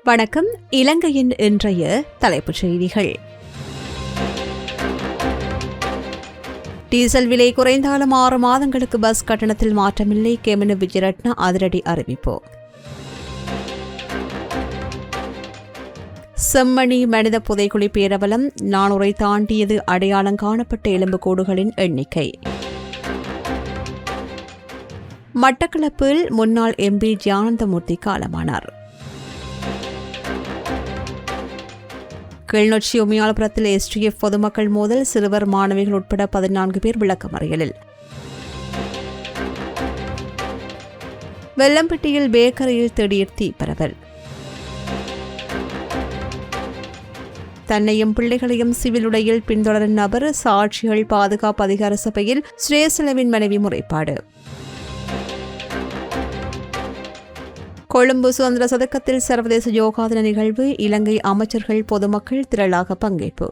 வணக்கம். இலங்கையின் இன்றைய தலைப்புச் செய்திகள். டீசல் விலை குறைந்தாலும் 6 மாதங்களுக்கு பஸ் கட்டணத்தில் மாற்றமில்லை. கெமினு விஜயரட்ன அதிரடி அறிவிப்பு. செம்மணி மனித புதைக்குழி பேரவலம் 400 தாண்டியது. அடையாளம் காணப்பட்ட எலும்புக்கூடுகளின் எண்ணிக்கை. மட்டக்களப்பில் முன்னாள் எம்பி ஜானந்தமூர்த்தி காலமானார். கிளிநொச்சி உமியாளபுரத்தில் STF பொதுமக்கள் மோதல். சிறுவர் மாணவிகள் உட்பட 14 பேர் விளக்கமறியலில். வெள்ளம்பட்டியில் பேக்கரியில் திடீர் தீ பரவல். தன்னையும் பிள்ளைகளையும் சிவில் உடையில் பின்தொடரும் நபர். சாட்சிகள் பாதுகாப்பு அதிகார சபையில் ஸ்ரேசலவின் மனைவி முறைப்பாடு. கொழும்பு சுதந்திர சதுக்கத்தில் சர்வதேச யோகா தின நிகழ்வு. இலங்கை அமைச்சர்கள் பொதுமக்கள் திரளாக பங்கேற்பு.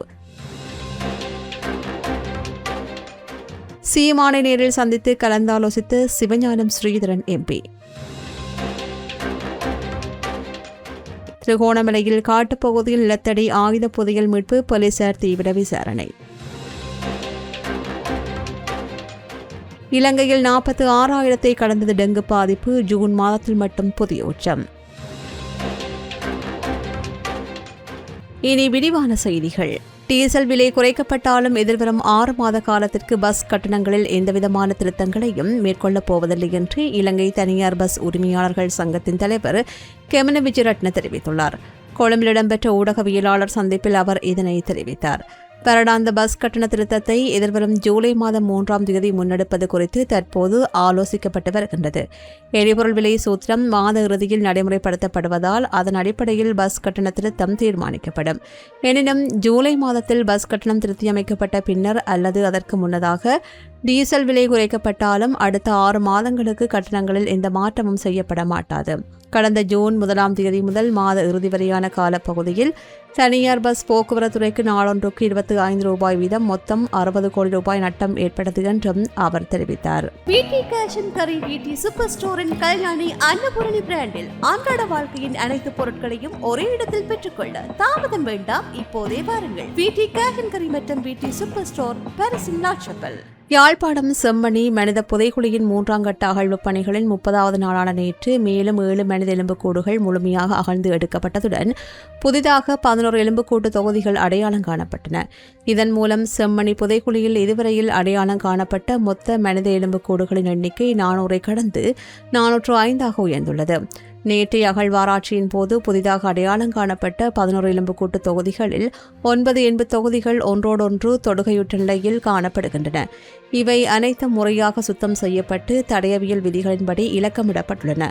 சீமானை நேரில் சந்தித்து கலந்தாலோசித்து சிவஞானம் ஸ்ரீதரன் MP. திருகோணமலையில் காட்டுப்பகுதியில் நிலத்தடி ஆயுத புதையல் மீட்பு. போலீசார் தீவிர விசாரணை. இலங்கையில் 46,000 கடந்தது டெங்கு பாதிப்பு. ஜூன் மாதத்தில் மட்டும் புதிய உச்சம். இனி விரிவான செய்திகள். டீசல் விலை குறைக்கப்பட்டாலும் எதிர்வரும் 6 மாத காலத்திற்கு பஸ் கட்டணங்களில் எந்தவிதமான திருத்தங்களையும் மேற்கொள்ளப் போவதில்லை என்று இலங்கை தனியார் பஸ் உரிமையாளர்கள் சங்கத்தின் தலைவர் கெமினு விஜயரட்ன தெரிவித்துள்ளார். கொழும்பில் இடம்பெற்ற ஊடகவியலாளர் சந்திப்பில் அவர் இதனை தெரிவித்தார். வருடாந்த பஸ் கட்டண திருத்தத்தை எதிர்வரும் ஜூலை மாதம் 3ஆம் தேதி முன்னெடுப்பது குறித்து தற்போது ஆலோசிக்கப்பட்டு வருகின்றது. எரிபொருள் விலை சூத்திரம் மாத இறுதியில் நடைமுறைப்படுத்தப்படுவதால் அதன் அடிப்படையில் பஸ் கட்டண திருத்தம் தீர்மானிக்கப்படும். எனினும் ஜூலை மாதத்தில் பஸ் கட்டணம் திருத்தியமைக்கப்பட்ட பின்னர் அல்லது அதற்கு முன்னதாக டீசல் விலை குறைக்கப்பட்டாலும் அடுத்த 6 மாதங்களுக்கு கட்டணங்களில் எந்த மாற்றமும் செய்யப்பட மாட்டாது. கடந்த ஜூன் 1ஆம் தேதி முதல் மாத இறுதி வரையான காலப்பகுதியில் தனியார் பஸ் போக்குவரத்துறைக்கு நாளொன்றுக்கு ₹25 வீதம் மொத்தம் ₹60 கோடி நட்டம் ஏற்பட்டது என்றும் அவர் தெரிவித்தார். சூப்பர் ஸ்டோரின் கல்யாணி அன்னபூரணி பிராண்டில் அன்றாட வாழ்க்கையின் அனைத்து பொருட்களையும் ஒரே இடத்தில் பெற்றுக்கொள்ள தாமதம் வேண்டாம், இப்போதே வாருங்கள். VT கேஷன் கரி மற்றும் VT சூப்பர் ஸ்டோர், பாரிஸின் லாச்சப்பல். யாழ்ப்பாணம் செம்மணி மனித புதைக்குழியின் 3ஆம் கட்ட அகழ்வு பணிகளின் 30வது நாளான நேற்று மேலும் 7 மனித எலும்புக்கூடுகள் முழுமையாக அகழ்ந்து எடுக்கப்பட்டதுடன் புதிதாக 11 எலும்புக்கூட்டு தொகுதிகள் அடையாளம் காணப்பட்டன. இதன் மூலம் செம்மணி புதைக்குழியில் இதுவரையில் அடையாளம் காணப்பட்ட மொத்த மனித எலும்புக்கூடுகளின் எண்ணிக்கை 400 கடந்து 405 உயர்ந்துள்ளது. நேற்றைய அகழ்வாராய்ச்சியின் போது புதிதாக அடையாளம் காணப்பட்ட 11 எலும்புக்கூட்டு தொகுதிகளில் 9 எண்பு தொகுதிகள் ஒன்றோடொன்று தொடுகையுற்ற நிலையில் காணப்படுகின்றன. இவை அனைத்தும் முறையாக சுத்தம் செய்யப்பட்டு தடயவியல் விதிகளின்படி இலக்கமிடப்பட்டுள்ளன.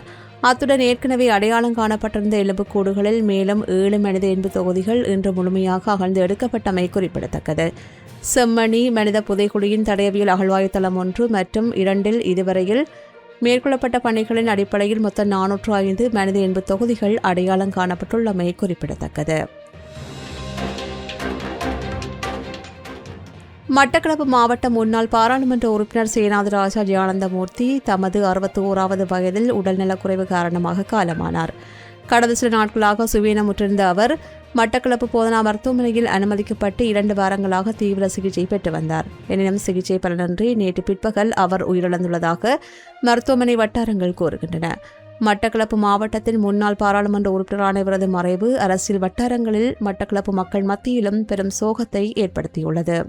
அத்துடன் ஏற்கனவே அடையாளம் காணப்பட்டிருந்த எலும்புக்கூடுகளில் மேலும் 7 மனித எண்பு தொகுதிகள் இன்று முழுமையாக அகழ்ந்து எடுக்கப்பட்டமை குறிப்பிடத்தக்கது. செம்மணி மனித புதைக்குழியின் தடயவியல் அகழ்வாய்வு தளம் 1 மற்றும் 2இல் இதுவரையில் மேற்கொள்ளப்பட்ட பணிகளின் அடிப்படையில் மொத்தம் 405 மனித எண்பு தொகுதிகள் அடையாளம் காணப்பட்டுள்ளமை குறிப்பிடத்தக்கது. மட்டக்களப்பு மாவட்ட முன்னாள் பாராளுமன்ற உறுப்பினர் சேனாதிராஜா ஜானந்தமூர்த்தி தமது 61வது வயதில் உடல்நலக்குறைவு காரணமாக காலமானார். கடந்த சில நாட்களாக சுவீனமுற்றிருந்த அவர் மட்டக்களப்பு போதனா மருத்துவமனையில் அனுமதிக்கப்பட்டு 2 வாரங்களாக தீவிர சிகிச்சை பெற்று வந்தார். எனினும் சிகிச்சை பலனின்றி நேற்று பிற்பகல் அவர் உயிரிழந்துள்ளதாக மருத்துவமனை வட்டாரங்கள் கூறுகின்றன. மட்டக்களப்பு மாவட்டத்தின் முன்னாள் பாராளுமன்ற உறுப்பினரான இவரது மறைவு அரசியல் வட்டாரங்களில் மட்டக்களப்பு மக்கள் மத்தியிலும் பெரும் சோகத்தை ஏற்படுத்தியுள்ளது.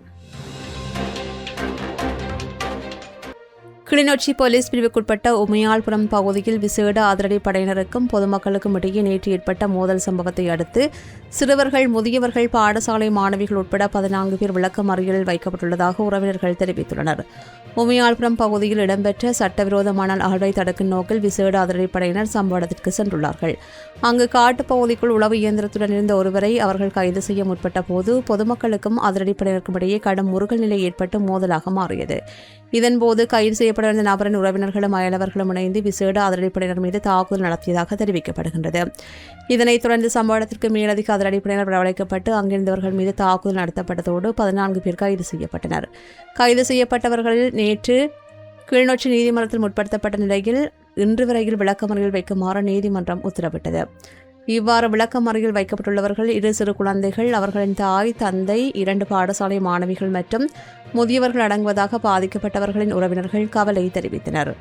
கிளிநொச்சி போலீஸ் பிரிவுக்குட்பட்ட உமையாள்புரம் பகுதியில் விசேட அதிரடி படையினருக்கும் பொதுமக்களுக்கும் இடையே நேற்று ஏற்பட்ட மோதல் சம்பவத்தை அடுத்து சிறுவர்கள், முதியவர்கள், பாடசாலை மாணவிகள் உட்பட 14 பேர் விளக்கமறியலில் வைக்கப்பட்டுள்ளதாக உறவினர்கள் தெரிவித்துள்ளனர். உமையாள்புரம் பகுதியில் இடம்பெற்ற சட்டவிரோத மணல் அகழ்வை தடுக்கும் நோக்கில் விசேட அதிரடிப்படையினர் சம்பவ இடத்திற்கு சென்றுள்ளார்கள். அங்கு காட்டுப்பகுதிக்குள் உளவு இயந்திரத்துடன் இருந்த ஒருவரை அவர்கள் கைது செய்ய முற்பட்ட போது பொதுமக்களுக்கும் அதிரடிப்படையினருக்கும் இடையே கடும் முறுகல் நிலை ஏற்பட்டு மோதலாக மாறியது. இதன்போது கைது செய்யப்பட்டிருந்த நபரின் உறவினர்களும் அயலவர்களும் இணைந்து விசேட அதிரடிப்படையினர் மீது தாக்குதல் நடத்தியதாக தெரிவிக்கப்படுகின்றது. இதனைத் தொடர்ந்து சம்பவ இடத்திற்கு மேலதிக அதிரடிப்படையினர் வரவழைக்கப்பட்டு அங்கிருந்தவர்கள் மீது தாக்குதல் நடத்தப்பட்டதோடு 14 பேர் கைது செய்யப்பட்டனர். கைது செய்யப்பட்டவர்களில் நேற்று கிளிநொச்சி நீதிமன்றத்தில் முற்படுத்தப்பட்ட நிலையில் இன்று வரையில் விளக்கமறியல் வைக்குமாறு நீதிமன்றம் உத்தரவிட்டது. இவ்வாறு விளக்கமறையில் வைக்கப்பட்டுள்ளவர்கள் 2 சிறு குழந்தைகள், அவர்களின் தாய், தந்தை, 2 பாடசாலை மாணவிகள் மற்றும் முதியவர்கள் அடங்குவதாக பாதிக்கப்பட்டவர்களின் உறவினர்கள் கவலை தெரிவித்தனர்.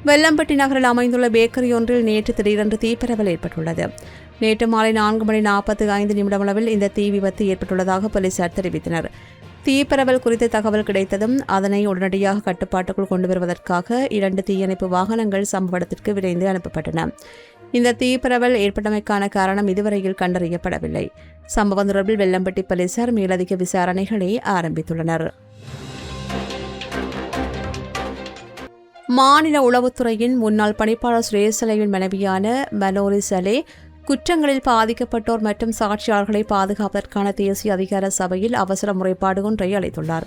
வெல்லம்பட்டி நகரில் அமைந்துள்ள பேக்கரி ஒன்றில் நேற்று திடீரென்று தீப்பரவல் ஏற்பட்டுள்ளது. நேற்று மாலை 4:45 அளவில் இந்த தீ விபத்து ஏற்பட்டுள்ளதாக போலீசார் தெரிவித்தனர். தீப்பரவல் குறித்த தகவல் கிடைத்ததும் அதனை உடனடியாக கட்டுப்பாட்டுக்குள் கொண்டு வருவதற்காக 2 தீயணைப்பு வாகனங்கள் சம்பவ இடத்திற்கு விரைந்து அனுப்பப்பட்டன. இந்த தீப்பரவல் ஏற்பட்டமைக்கான காரணம் இதுவரையில் கண்டறியப்படவில்லை. சம்பவம் தொடர்பில் வெல்லம்பட்டி போலீசார் மேலதிக விசாரணைகளை ஆரம்பித்துள்ளனர். மாநில உளவுத்துறையின் முன்னாள் பணிப்பாளர் சுரேசலையின் மனைவியான மனோரி சலே குற்றங்களில் பாதிக்கப்பட்டோர் மற்றும் சாட்சியாளர்களை பாதுகாப்பதற்கான தேசிய அதிகார சபையில் அவசர முறைப்பாடு ஒன்றை அளித்துள்ளார்.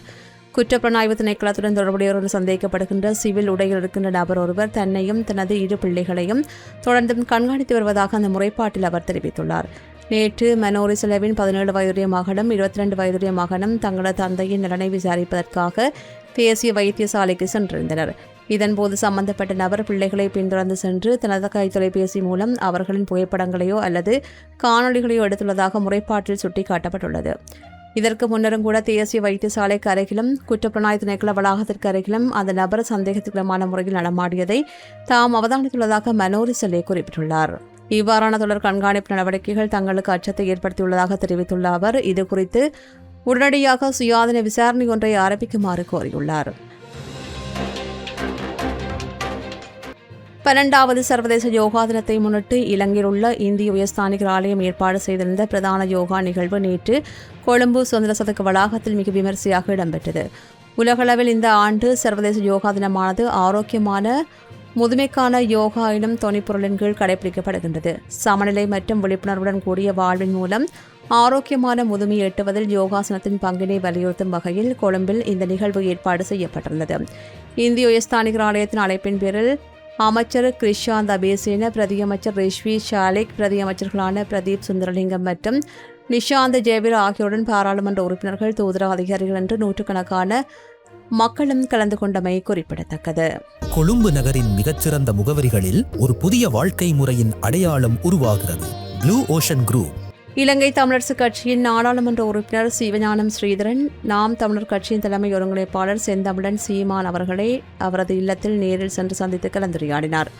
குற்றப்புலனாய்வு திணைக்களத்துடன் தொடர்புடையவர் சந்தேகப்படுகின்ற சிவில் உடையில் இருக்கின்ற நபர் ஒருவர் தன்னையும் தனது 2 பிள்ளைகளையும் தொடர்ந்தும் கண்காணித்து வருவதாக அந்த முறைப்பாட்டில் அவர் தெரிவித்துள்ளார். நேற்று மனோரி செலவின் 17 வயதுடைய மகனும் 22 வயதுடைய மகனும் தங்களது தந்தையின் நலனை விசாரிப்பதற்காக தேசிய வைத்தியசாலைக்கு சென்றிருந்தனர். இதன்போது சம்பந்தப்பட்ட நபர் பிள்ளைகளை பின்தொடர்ந்து சென்று தனது கைத்தொலைபேசி மூலம் அவர்களின் புகைப்படங்களையோ அல்லது காணொலிகளையோ எடுத்துள்ளதாக முறைப்பாட்டில் சுட்டிக்காட்டப்பட்டுள்ளது. இதற்கு முன்னரும் கூட தேசிய வைத்தியசாலைக்கு அருகிலும் குற்றப்புலனாய்வு திணைக்கள வளாகத்திற்கு அருகிலும் அந்த நபர் சந்தேகத்துக்குமான முறையில் நடமாடியதை தாம் அவதானித்துள்ளதாக மனோரி செல்லே குறிப்பிட்டுள்ளார். இவ்வாறான தொடர் கண்காணிப்பு நடவடிக்கைகள் தங்களுக்கு அச்சத்தை ஏற்படுத்தியுள்ளதாக தெரிவித்துள்ள அவர் இதுகுறித்து உடனடியாக சுயாதீன விசாரணை ஒன்றை ஆரம்பிக்குமாறு கோரியுள்ளார். 12வது சர்வதேச யோகா தினத்தை முன்னிட்டு இலங்கையில் உள்ள இந்திய உயர்ஸ்தானிகர் ஆலயம் ஏற்பாடு செய்திருந்த பிரதான யோகா நிகழ்வு நேற்று கொழும்பு சுதந்திர சதுக்க வளாகத்தில் மிக விமரிசையாக இடம்பெற்றது. உலகளவில் இந்த ஆண்டு சர்வதேச யோகா தினமானது ஆரோக்கியமான முதுமைக்கான யோகா எனும் தொனிப்பொருளின் கீழ் கடைபிடிக்கப்படுகின்றது. சமநிலை மற்றும் விழிப்புணர்வுடன் கூடிய வாழ்வின் மூலம் ஆரோக்கியமான முதுமையை எட்டுவதில் யோகாசனத்தின் பங்கினை வலியுறுத்தும் வகையில் கொழும்பில் இந்த நிகழ்வு ஏற்பாடு செய்யப்பட்டுள்ளது. இந்திய உயர்ஸ்தானிகர் ஆலயத்தின் அழைப்பின் பேரில் அமைச்சர் கிருஷாந்த் அபேசேன, பிரதியமைச்சர் ரிஷ்வி ஷாலிக், பிரதியமைச்சர்களான பிரதீப் சுந்தரலிங்கம் மற்றும் நிஷாந்த் ஜெயவீர் ஆகியோருடன் பாராளுமன்ற உறுப்பினர்கள், தூதரக அதிகாரிகள் என்று நூற்றுக்கணக்கான மக்களும் கலந்து கொண்டமை குறிப்பிடத்தக்கது. கொழும்பு நகரின் மிகச்சிறந்த முகவரிகளில் ஒரு புதிய வாழ்க்கை முறையின் அடையாளம் உருவாகிறது. Blue ocean group. Ilankai Tamilarasu கட்சியின் நாடாளுமன்ற உறுப்பினர் சிவஞானம் ஸ்ரீதரன், நாம் தமிழர் கட்சியின் தலைமை ஒருங்கிணைப்பாளர் செந்தமிழன் சீமான் அவர்களை அவரது இல்லத்தில் நேரில் சென்று சந்தித்து கலந்துரையாடினார்.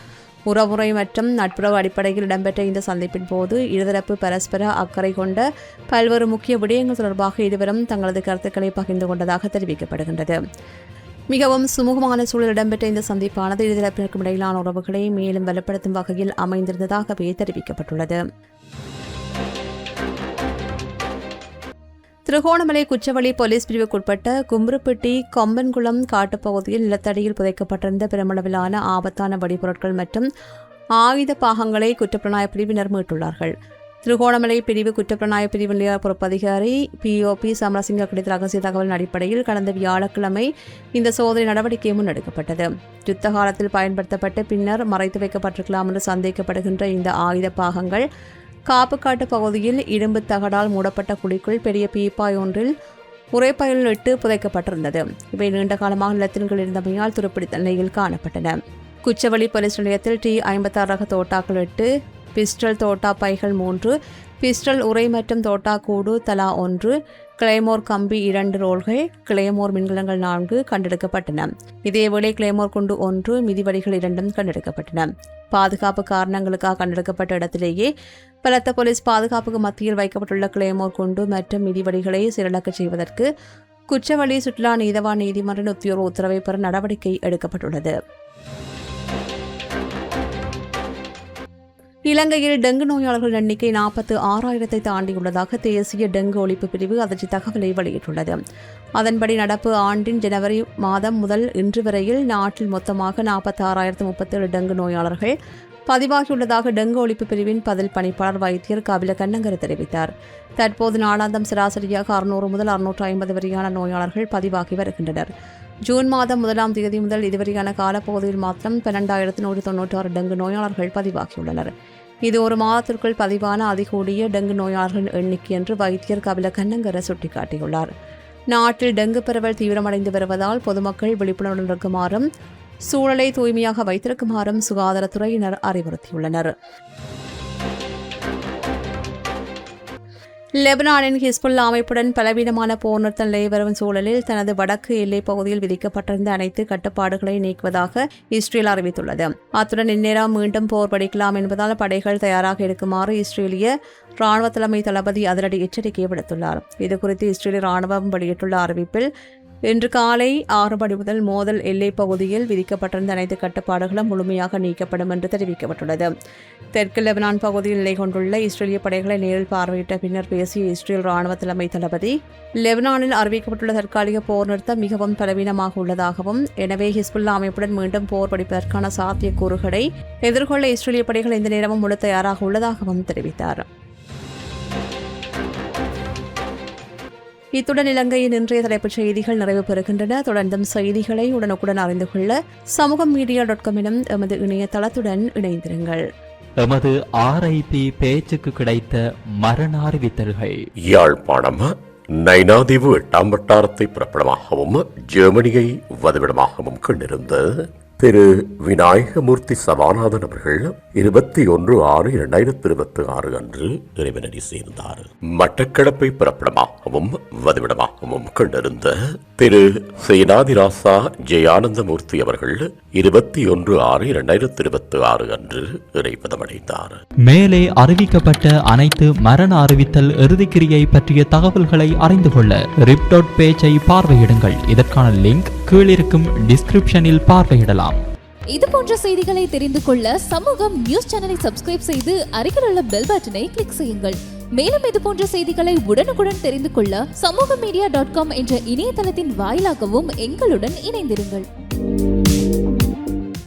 உறவுமுறை மற்றும் நட்புறவு அடிப்படையில் இடம்பெற்ற இந்த சந்திப்பின் போது இருதரப்பு பரஸ்பர அக்கறை கொண்ட பல்வேறு முக்கிய விடயங்கள் தொடர்பாக இருவரும் தங்களது கருத்துக்களை பகிர்ந்து கொண்டதாக தெரிவிக்கப்படுகின்றது. மிகவும் சுமூகமான சூழல் இடம்பெற்ற இந்த சந்திப்பானது இருதரப்பினருக்கும் இடையிலான உறவுகளை மேலும் வலுப்படுத்தும் வகையில் அமைந்திருந்ததாகவே தெரிவிக்கப்பட்டுள்ளது. திருகோணமலை குச்சவெளி போலீஸ் பிரிவுக்குட்பட்ட கும்புருப்பட்டி கொம்பன்குளம் காட்டுப்பகுதியில் நிலத்தடியில் புதைக்கப்பட்டிருந்த பெருமளவிலான ஆபத்தான வெடிபொருட்கள் மற்றும் ஆயுத பாகங்களை குற்றப்புலனாய்வு பிரிவினர் மீட்டுள்ளார்கள். திருகோணமலை பிரிவு குற்றப்புலனாய்வு பிரிவு நிலைய பொறுப்பதிகாரி POP சமரசிங்க கிடைத்த ரகசிய தகவலின் அடிப்படையில் கடந்த வியாழக்கிழமை இந்த சோதனை நடவடிக்கை முன்னெடுக்கப்பட்டது. யுத்த காலத்தில் பயன்படுத்தப்பட்ட பின்னர் மறைத்து வைக்கப்பட்டிருக்கலாம் என்று சந்தேகிக்கப்படுகின்ற இந்த ஆயுத பாகங்கள் காப்புக்காட்டு பகுதியில் இரும்பு தகடால் மூடப்பட்ட குழிக்குள் பெரிய பீப்பாய் ஒன்றில் உரைப்பையில் இட்டு புதைக்கப்பட்டிருந்தது. இவை நீண்ட காலமாக நிலத்தின் கீழ் இருந்தமையால் துருப்பிடித்த நிலையில் காணப்பட்டன. குச்சவெளி போலீஸ் நிலையத்தில் T56 ரக தோட்டாக்கள் 8, பிஸ்டல் தோட்டா பைகள் 3, பிஸ்டல் உரை மற்றும் தோட்டா கூடு தலா 1, கிளைமோர் கம்பி 2 ரோல்கள், கிளைமோர் மின்கலங்கள் 4 கண்டெடுக்கப்பட்டன. இதேவேளை கிளைமோர் குண்டு 1, மிதிவடிகள் 2 கண்டெடுக்கப்பட்டன. பாதுகாப்பு காரணங்களுக்காக கண்டெடுக்கப்பட்ட இடத்திலேயே பலத்த போலீஸ் பாதுகாப்புக்கு மத்தியில் வைக்கப்பட்டுள்ள கிளைமோர் குண்டு மற்றும் மிதிவடிகளை செயலக்க செய்வதற்கு குச்சவெளி சுற்றுலா நீதவான் நீதிமன்ற உத்தியோக உத்தரவை பெற நடவடிக்கை எடுக்கப்பட்டுள்ளது. இலங்கையில் டெங்கு நோயாளர்கள் எண்ணிக்கை 46,000 தாண்டியுள்ளதாக தேசிய டெங்கு ஒழிப்பு பிரிவு அதிர்ச்சி தகவலை வெளியிட்டுள்ளது. அதன்படி நடப்பு ஆண்டின் ஜனவரி மாதம் முதல் இன்று வரையில் நாட்டில் மொத்தமாக 46,037 டெங்கு நோயாளர்கள் பதிவாகியுள்ளதாக டெங்கு ஒழிப்பு பிரிவின் பதில் பணிப்பாளர் வைத்தியர் கபில கண்ணங்கர தெரிவித்தார். தற்போது நாளாந்தம் சராசரியாக 600 முதல் 650 வரையான நோயாளர்கள் பதிவாகி வருகின்றனர். ஜூன் மாதம் 1ஆம் தேதி முதல் இதுவரையான காலப்பகுதியில் மாத்திரம் 12,196 டெங்கு நோயாளர்கள் பதிவாகியுள்ளனர். இது ஒரு மாதத்திற்குள் பதிவான அதிகூடிய டெங்கு நோயாளர்களின் எண்ணிக்கை என்று வைத்தியர் கபில கண்ணங்கர சுட்டிக்காட்டியுள்ளார். நாட்டில் டெங்கு பரவல் தீவிரமடைந்து வருவதால் பொதுமக்கள் விழிப்புணர்வுடன் இருக்குமாறும் சூழலை தூய்மையாக வைத்திருக்குமாறும் சுகாதாரத்துறையினர் அறிவுறுத்தியுள்ளனர். லெபனானின் ஹிஸ்புல்லா அமைப்புடன் பலவீனமான போர் நிறுத்த நிலை வரும் சூழலில் தனது வடக்கு எல்லைப் பகுதியில் விதிக்கப்பட்டிருந்த அனைத்து கட்டுப்பாடுகளை நீக்குவதாக இஸ்ரேல் அறிவித்துள்ளது. அத்துடன் இந்நேரம் மீண்டும் போர் படிக்கலாம் என்பதால் படைகள் தயாராக இருக்குமாறு இஸ்ரேலிய ராணுவ தலைமை தளபதி அதிரடி எச்சரிக்கை விடுத்துள்ளார். இதுகுறித்து இஸ்ரேலிய ராணுவம் வெளியிட்டுள்ள அறிவிப்பில் இன்று காலை 6 மணி முதல் மோதல் எல்லைப் பகுதியில் விதிக்கப்பட்டிருந்த அனைத்து கட்டுப்பாடுகளும் முழுமையாக நீக்கப்படும் என்று தெரிவிக்கப்பட்டுள்ளது. தெற்கு லெபனான் பகுதியில் நிலை கொண்டுள்ள இஸ்ரேலிய படைகளை நேரில் பார்வையிட்ட பின்னர் பேசிய இஸ்ரேல் ராணுவ தலைமை தளபதி, லெபனானில் அறிவிக்கப்பட்டுள்ள தற்காலிக போர் நிறுத்தம் மிகவும் பலவீனமாக உள்ளதாகவும், எனவே ஹிஸ்புல்லா அமைப்புடன் மீண்டும் போர் படிப்பதற்கான சாத்தியக்கூறுகளை எதிர்கொள்ள இஸ்ரேலிய படைகள் எந்த நேரமும் முழு தயாராக உள்ளதாகவும் தெரிவித்தார். இத்துடன் இலங்கையின் இன்றைய தலைப்புச் செய்திகள் நிறைவு பெறுகின்றன. தொடர்ந்தும் செய்திகளை உடனுக்குடன் அறிந்து கொள்ள சமூகம் மீடியா.com எனும் எமது இணையதளத்துடன் இணைந்திருங்கள். எமது RIP பேச்சுக்கு கிடைத்த மரண அறிவித்தல்கள். யாழ்ப்பாணம் நைனாதீவு 8ஆம் வட்டாரத்தை பிறப்பிடமாகவும் ஜெர்மனியை வதிவிடமாகவும் கொண்டிருந்த திரு விநாயகமூர்த்தி சபாநாதன் அவர்கள் 21/6/2026 அன்று இறைவனடி சேர்ந்தார். மட்டக்களப்பை பிறப்பிடமாகவும் வதிவிடமாகவும் கொண்டிருந்த திரு சேனாதிராசா ஜெயானந்தமூர்த்தி அவர்கள் 21/6/2026 அன்று இறைப்பதமடைந்தார். மேலே அறிவிக்கப்பட்ட அனைத்து மரண அறிவித்தல் இறுதிக்கிரியை பற்றிய தகவல்களை அறிந்து கொள்ள ரிப் பேஜை பார்வையிடுங்கள். இதற்கான லிங்க் கீழிருக்கும் டிஸ்கிரிப்ஷனில் பார்வையிடலாம். இது போன்ற செய்திகளை தெரிந்து கொள்ள சமூகம் நியூஸ் சேனலை சப்ஸ்கிரைப் செய்து அருகில் உள்ள பெல் பட்டனை கிளிக் செய்யுங்கள். மேலும் இது போன்ற செய்திகளை உடனுக்குடன் தெரிந்து கொள்ள சமூக மீடியா.com என்ற இணையதளத்தின் வாயிலாகவும் எங்களுடன் இணைந்திருங்கள்.